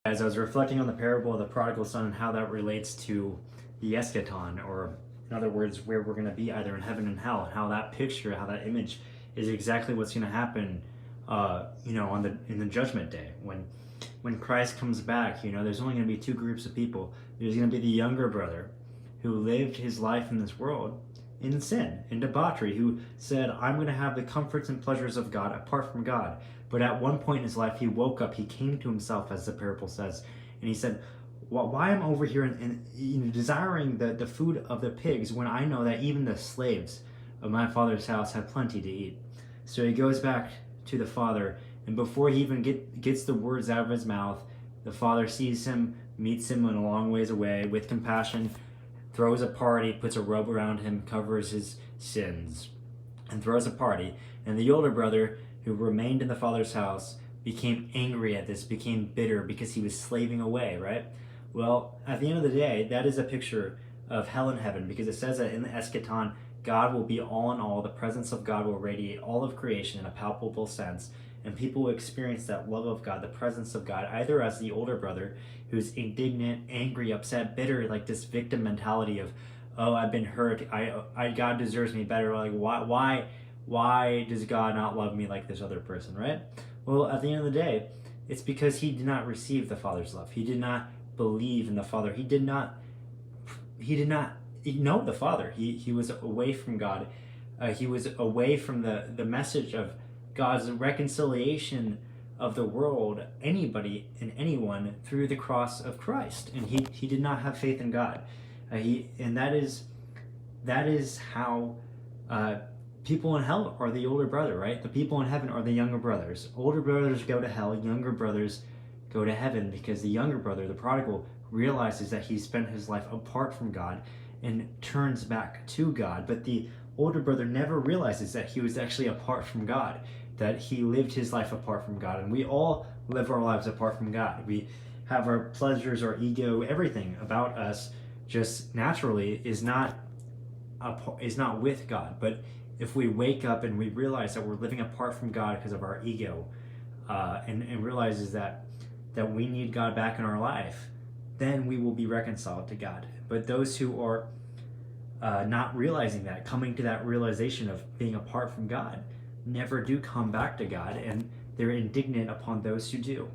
As I was reflecting on the parable of the prodigal son and how that relates to the eschaton, or in other words, where we're going to be either in heaven and hell, and how that picture, how that image is exactly what's going to happen, in the judgment day when Christ comes back. There's only going to be two groups of people. There's going to be the younger brother who lived his life in this world in sin, in debauchery, who said, I'm going to have the comforts and pleasures of God apart from God. But at one point in his life, he woke up, he came to himself, as the parable says, and he said, why am I over here and desiring the food of the pigs when I know that even the slaves of my father's house have plenty to eat? So he goes back to the father, and before he even gets the words out of his mouth, the father sees him, meets him a long ways away with compassion, throws a party, puts a robe around him, covers his sins, and throws a party. And the older brother, who remained in the father's house, became angry at this, became bitter because he was slaving away, right? Well, at the end of the day, that is a picture of hell and heaven, because it says that in the eschaton, God will be all in all. The presence of God will radiate all of creation in a palpable sense, and people will experience that love of God, the presence of God, either as the older brother, who's indignant, angry, upset, bitter, like this victim mentality of, oh, I've been hurt, God deserves me better. Like, why does God not love me like this other person, right? Well, at the end of the day, it's because he did not receive the Father's love. He did not believe in the Father. He did not know the Father. He was away from God. He was away from the message of God's reconciliation of the world, anybody and anyone, through the cross of Christ. And he did not have faith in God. And that is how people in hell are the older brother, right? The people in heaven are the younger brothers. Older brothers go to hell, younger brothers go to heaven, because the younger brother, the prodigal, realizes that he spent his life apart from God and turns back to God. But the older brother never realizes that he was actually apart from God, that he lived his life apart from God. And we all live our lives apart from God. We have our pleasures, our ego, everything about us just naturally is not with God. But if we wake up and we realize that we're living apart from God because of our ego, and realizes that we need God back in our life, then we will be reconciled to God. But those who are not realizing that, coming to that realization of being apart from God, never do come back to God, and they're indignant upon those who do.